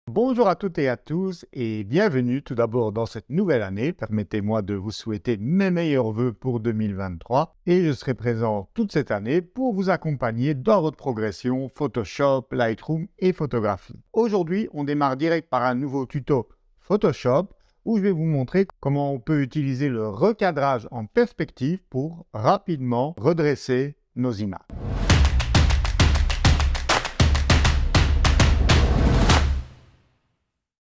Bonjour à toutes et à tous et bienvenue tout d'abord dans cette nouvelle année. Permettez-moi de vous souhaiter mes meilleurs vœux pour 2023 et je serai présent toute cette année pour vous accompagner dans votre progression Photoshop, Lightroom et photographie. Aujourd'hui, on démarre direct par un nouveau tuto Photoshop où je vais vous montrer comment on peut utiliser le recadrage en perspective pour rapidement redresser nos images.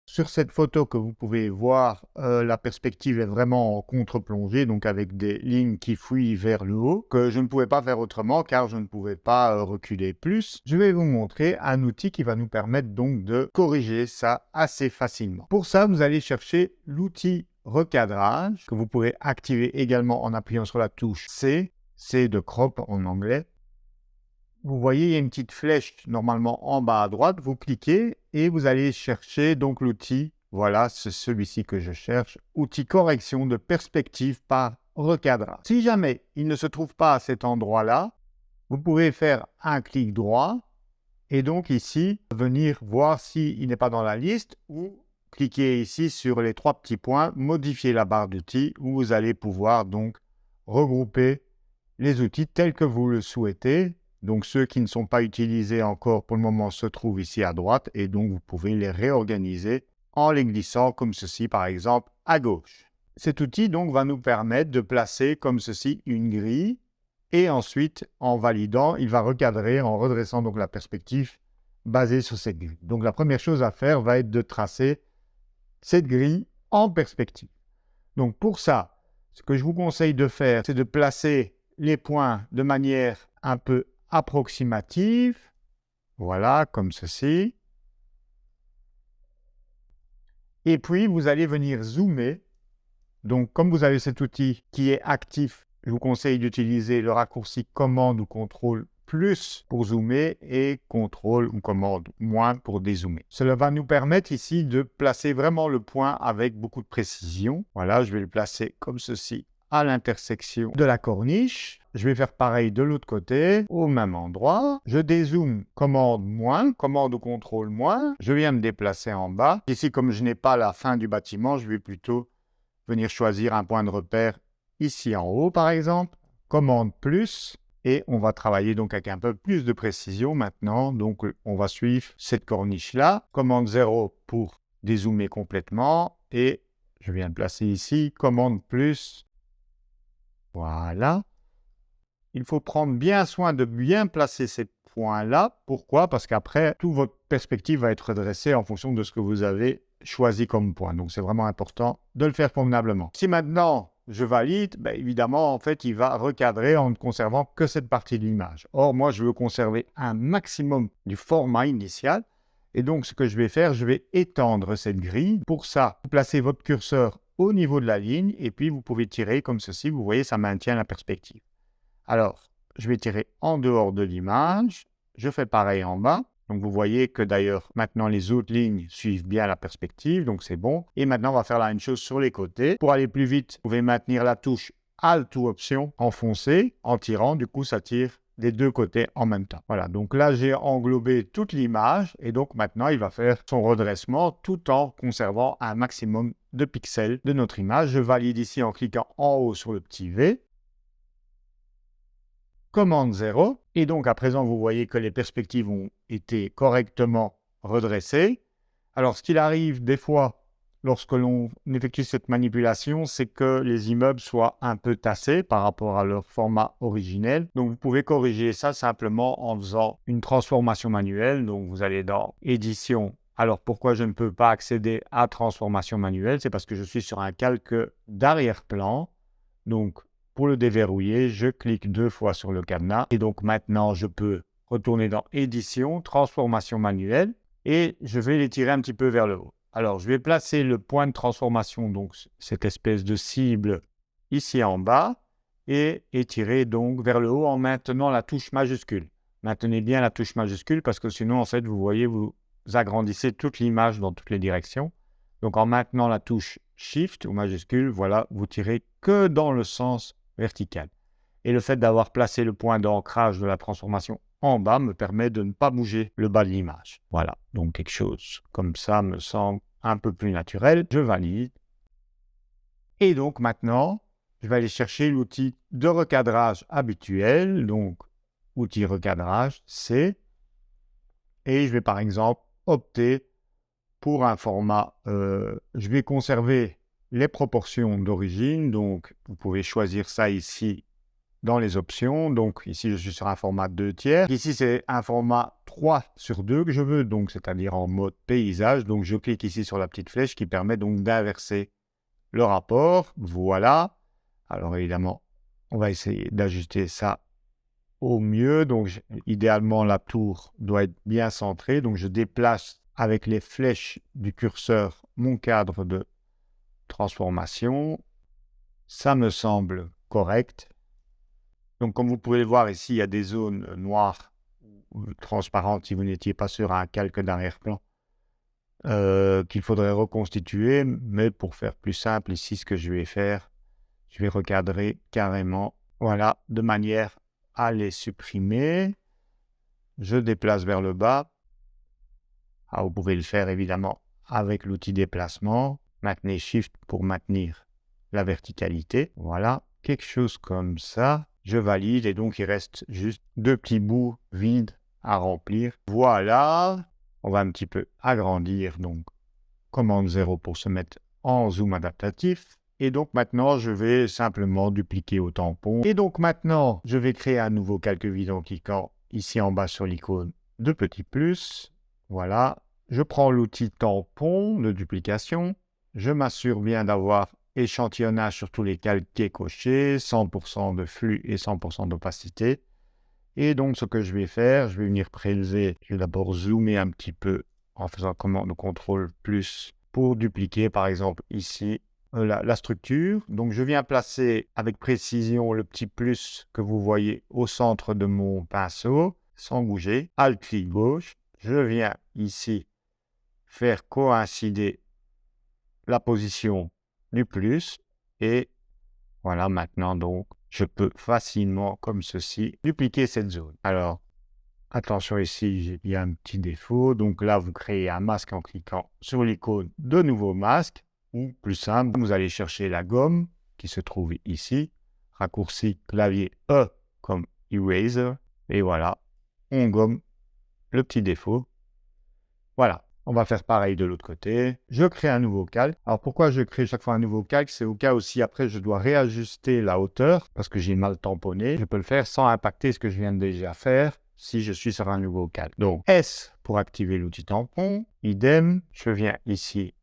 Sur cette photo que vous pouvez voir, la perspective est vraiment en contre-plongée, donc avec des lignes qui fuient vers le haut, que je ne pouvais pas faire autrement car je ne pouvais pas reculer plus. Je vais vous montrer un outil qui va nous permettre donc de corriger ça assez facilement. Pour ça, vous allez chercher l'outil recadrage que vous pourrez activer également en appuyant sur la touche C, C de crop en anglais. Vous voyez, il y a une petite flèche normalement en bas à droite. Vous cliquez et vous allez chercher donc l'outil. Voilà, c'est celui-ci que je cherche. Outil correction de perspective par recadrage. Si jamais il ne se trouve pas à cet endroit-là, vous pouvez faire un clic droit et donc ici, venir voir s'il n'est pas dans la liste ou cliquer ici sur les trois petits points, modifier la barre d'outils où vous allez pouvoir donc regrouper les outils tels que vous le souhaitez. Donc, ceux qui ne sont pas utilisés encore pour le moment se trouvent ici à droite et donc vous pouvez les réorganiser en les glissant comme ceci, par exemple, à gauche. Cet outil donc va nous permettre de placer comme ceci une grille et ensuite, en validant, il va recadrer en redressant donc la perspective basée sur cette grille. Donc, la première chose à faire va être de tracer cette grille en perspective. Donc, pour ça, ce que je vous conseille de faire, c'est de placer les points de manière un peu approximative, voilà, comme ceci. Et puis, vous allez venir zoomer. Donc, comme vous avez cet outil qui est actif, je vous conseille d'utiliser le raccourci commande ou contrôle plus pour zoomer et contrôle ou commande moins pour dézoomer. Cela va nous permettre ici de placer vraiment le point avec beaucoup de précision. Voilà, je vais le placer comme ceci à l'intersection de la corniche. Je vais faire pareil de l'autre côté, au même endroit. Je dézoome, commande moins, commande ou contrôle moins. Je viens me déplacer en bas. Ici, comme je n'ai pas la fin du bâtiment, je vais plutôt venir choisir un point de repère ici en haut, par exemple. Commande plus. Et on va travailler donc avec un peu plus de précision maintenant. Donc, on va suivre cette corniche-là. Commande 0 pour dézoomer complètement. Et je viens de placer ici, commande plus. Voilà. Il faut prendre bien soin de bien placer ces points-là. Pourquoi? Parce qu'après, toute votre perspective va être redressée en fonction de ce que vous avez choisi comme point. Donc, c'est vraiment important de le faire convenablement. Si maintenant, je valide, évidemment, en fait, il va recadrer en ne conservant que cette partie de l'image. Or, moi, je veux conserver un maximum du format initial. Et donc, ce que je vais faire, je vais étendre cette grille. Pour ça, vous placez votre curseur au niveau de la ligne et puis vous pouvez tirer comme ceci. Vous voyez, ça maintient la perspective. Alors, je vais tirer en dehors de l'image. Je fais pareil en bas. Donc, vous voyez que d'ailleurs, maintenant, les autres lignes suivent bien la perspective. Donc, c'est bon. Et maintenant, on va faire la même chose sur les côtés. Pour aller plus vite, vous pouvez maintenir la touche Alt ou Option enfoncée en tirant. Du coup, ça tire des deux côtés en même temps. Voilà. Donc là, j'ai englobé toute l'image. Et donc, maintenant, il va faire son redressement tout en conservant un maximum de pixels de notre image. Je valide ici en cliquant en haut sur le petit V. Commande 0. Et donc, à présent, vous voyez que les perspectives ont été correctement redressées. Alors, ce qu'il arrive des fois, lorsque l'on effectue cette manipulation, c'est que les immeubles soient un peu tassés par rapport à leur format originel. Donc, vous pouvez corriger ça simplement en faisant une transformation manuelle. Donc, vous allez dans Édition. Alors, pourquoi je ne peux pas accéder à Transformation manuelle? C'est parce que je suis sur un calque d'arrière-plan. Donc, pour le déverrouiller, je clique 2 fois sur le cadenas. Et donc maintenant, je peux retourner dans Édition, Transformation manuelle. Et je vais les tirer un petit peu vers le haut. Alors, je vais placer le point de transformation, donc cette espèce de cible ici en bas. Et étirer donc vers le haut en maintenant la touche majuscule. Maintenez bien la touche majuscule parce que sinon, en fait, vous voyez, vous agrandissez toute l'image dans toutes les directions. Donc, en maintenant la touche Shift ou majuscule, voilà, vous tirez que dans le sens vertical. Et le fait d'avoir placé le point d'ancrage de la transformation en bas me permet de ne pas bouger le bas de l'image. Voilà. Donc quelque chose comme ça me semble un peu plus naturel. Je valide. Et donc maintenant, je vais aller chercher l'outil de recadrage habituel. Donc outil recadrage, C. Et je vais par exemple opter pour un format. Je vais conserver les proportions d'origine. Donc vous pouvez choisir ça ici dans les options. Donc ici, je suis sur un format 2/3. Ici, c'est un format 3/2 que je veux, donc c'est-à-dire en mode paysage. Donc je clique ici sur la petite flèche qui permet donc d'inverser le rapport. Voilà. Alors évidemment, on va essayer d'ajuster ça au mieux. Donc idéalement, la tour doit être bien centrée. Donc je déplace avec les flèches du curseur mon cadre de transformation. Ça me semble correct. Donc, comme vous pouvez le voir ici, il y a des zones noires ou transparentes si vous n'étiez pas sur un calque d'arrière-plan qu'il faudrait reconstituer. Mais pour faire plus simple, ici, ce que je vais faire, je vais recadrer carrément, voilà, de manière à les supprimer. Je déplace vers le bas. Ah, vous pouvez le faire évidemment avec l'outil déplacement. Maintenez Shift pour maintenir la verticalité. Voilà, quelque chose comme ça. Je valide et donc il reste juste 2 petits bouts vides à remplir. Voilà, on va un petit peu agrandir. Donc, commande 0 pour se mettre en zoom adaptatif. Et donc maintenant, je vais simplement dupliquer au tampon. Et donc maintenant, je vais créer un nouveau calque vide en cliquant ici en bas sur l'icône de petit plus. Voilà, je prends l'outil tampon de duplication. Je m'assure bien d'avoir échantillonnage sur tous les calques qui est coché, 100% de flux et 100% d'opacité. Et donc, ce que je vais faire, je vais venir prélever. Je vais d'abord zoomer un petit peu en faisant commande de contrôle plus pour dupliquer, par exemple, ici, la structure. Donc, je viens placer avec précision le petit plus que vous voyez au centre de mon pinceau, sans bouger. Alt-clic gauche. Je viens ici faire coïncider la position du plus et voilà, maintenant donc je peux facilement comme ceci dupliquer cette zone. Alors attention ici, il y a un petit défaut, donc là vous créez un masque en cliquant sur l'icône de nouveau masque, ou plus simple, vous allez chercher la gomme qui se trouve ici, raccourci clavier E comme eraser, et voilà, on gomme le petit défaut. Voilà. On va faire pareil de l'autre côté. Je crée un nouveau calque. Alors pourquoi je crée chaque fois un nouveau calque? C'est au cas où si après je dois réajuster la hauteur parce que j'ai mal tamponné. Je peux le faire sans impacter ce que je viens de déjà faire si je suis sur un nouveau calque. Donc S pour activer l'outil tampon. Idem. Je viens ici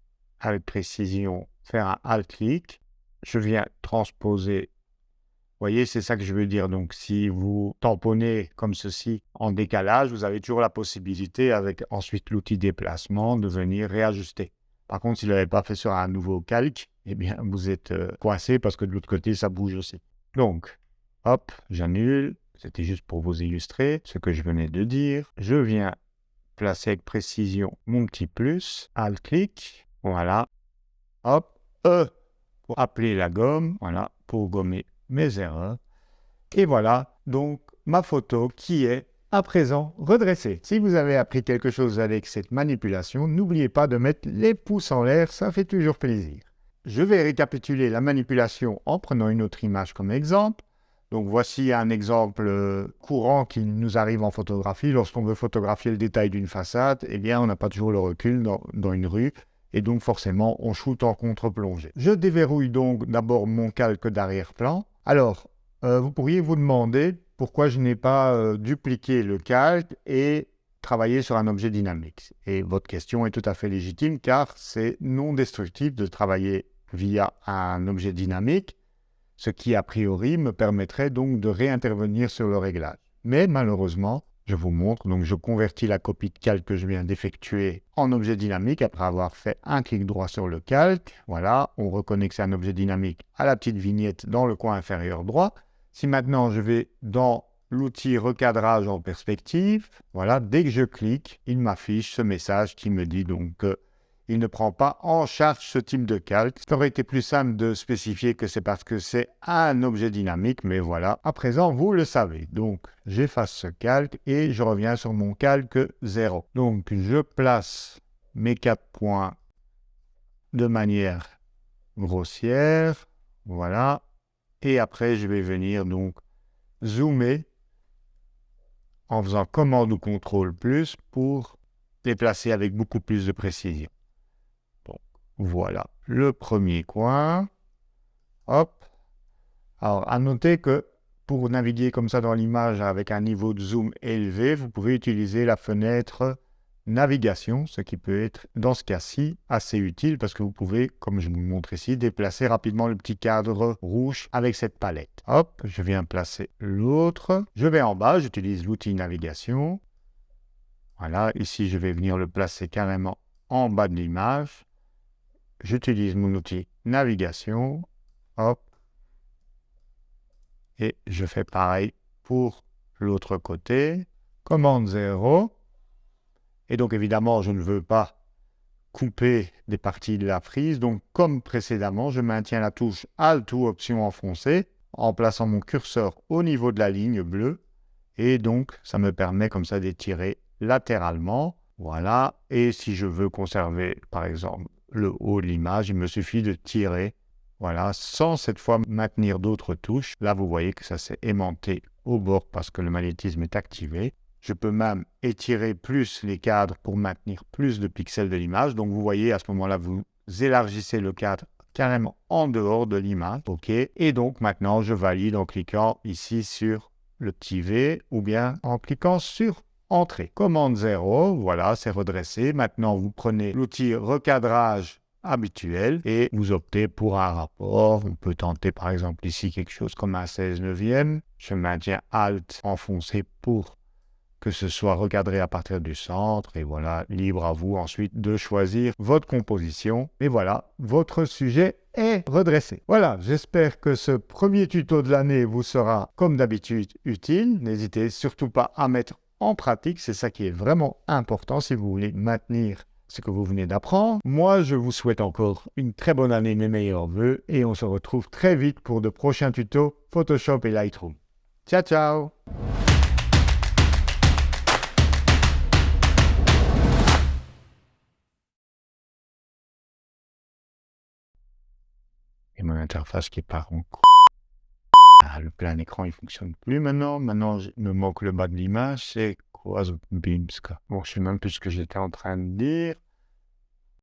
avec précision faire un alt-clic. Je viens transposer. Vous voyez, c'est ça que je veux dire. Donc, si vous tamponnez comme ceci en décalage, vous avez toujours la possibilité, avec ensuite l'outil déplacement, de venir réajuster. Par contre, si vous ne l'avez pas fait sur un nouveau calque, eh bien, vous êtes coincé parce que de l'autre côté, ça bouge aussi. Donc, hop, j'annule. C'était juste pour vous illustrer ce que je venais de dire. Je viens placer avec précision mon petit plus. Alt-clic. Voilà. Hop. E pour appeler la gomme. Voilà, pour gommer mes erreurs. Et voilà donc ma photo qui est à présent redressée. Si vous avez appris quelque chose avec cette manipulation, n'oubliez pas de mettre les pouces en l'air, ça fait toujours plaisir. Je vais récapituler la manipulation en prenant une autre image comme exemple. Donc voici un exemple courant qui nous arrive en photographie. Lorsqu'on veut photographier le détail d'une façade, eh bien on n'a pas toujours le recul dans une rue. Et donc forcément, on shoot en contre-plongée. Je déverrouille donc d'abord mon calque d'arrière-plan. Alors, vous pourriez vous demander pourquoi je n'ai pas dupliqué le calque et travaillé sur un objet dynamique. Et votre question est tout à fait légitime car c'est non destructif de travailler via un objet dynamique, ce qui a priori me permettrait donc de réintervenir sur le réglage. Mais malheureusement, je vous montre, donc je convertis la copie de calque que je viens d'effectuer en objet dynamique après avoir fait un clic droit sur le calque. Voilà, on reconnaît que c'est un objet dynamique à la petite vignette dans le coin inférieur droit. Si maintenant je vais dans l'outil recadrage en perspective, voilà, dès que je clique, il m'affiche ce message qui me dit donc il ne prend pas en charge ce type de calque. Ça aurait été plus simple de spécifier que c'est parce que c'est un objet dynamique, mais voilà, à présent vous le savez. Donc j'efface ce calque et je reviens sur mon calque 0. Donc je place mes 4 points de manière grossière, voilà, et après je vais venir donc zoomer en faisant commande ou contrôle plus pour les placer avec beaucoup plus de précision. Donc voilà le premier coin, hop. Alors à noter que pour naviguer comme ça dans l'image avec un niveau de zoom élevé, vous pouvez utiliser la fenêtre navigation, ce qui peut être, dans ce cas-ci, assez utile parce que vous pouvez, comme je vous le montre ici, déplacer rapidement le petit cadre rouge avec cette palette. Hop, je viens placer l'autre. Je vais en bas, j'utilise l'outil navigation. Voilà, ici, je vais venir le placer carrément en bas de l'image. J'utilise mon outil navigation. Hop. Et je fais pareil pour l'autre côté. Commande 0. Et donc, évidemment, je ne veux pas couper des parties de la frise. Donc, comme précédemment, je maintiens la touche Alt ou Option enfoncée en plaçant mon curseur au niveau de la ligne bleue. Et donc, ça me permet comme ça d'étirer latéralement. Voilà. Et si je veux conserver, par exemple, le haut de l'image, il me suffit de tirer, voilà, sans cette fois maintenir d'autres touches. Là, vous voyez que ça s'est aimanté au bord parce que le magnétisme est activé. Je peux même étirer plus les cadres pour maintenir plus de pixels de l'image. Donc, vous voyez, à ce moment-là, vous élargissez le cadre carrément en dehors de l'image. OK. Et donc, maintenant, je valide en cliquant ici sur le petit V ou bien en cliquant sur Entrée. Commande 0, voilà, c'est redressé. Maintenant, vous prenez l'outil recadrage habituel et vous optez pour un rapport. On peut tenter par exemple ici quelque chose comme un 16/9. Je maintiens Alt enfoncé pour que ce soit recadré à partir du centre, et voilà, libre à vous ensuite de choisir votre composition. Et voilà, votre sujet est redressé. Voilà, j'espère que ce premier tuto de l'année vous sera, comme d'habitude, utile. N'hésitez surtout pas à mettre en pratique, c'est ça qui est vraiment important si vous voulez maintenir ce que vous venez d'apprendre. Moi, je vous souhaite encore une très bonne année, mes meilleurs vœux, et on se retrouve très vite pour de prochains tutos Photoshop et Lightroom. Ciao, ciao! Et mon interface qui part en couille. Ah, le plein écran, il fonctionne plus maintenant. Maintenant, il me manque le bas de l'image. C'est quoi ce Bimska? Bon, je sais même plus ce que j'étais en train de dire.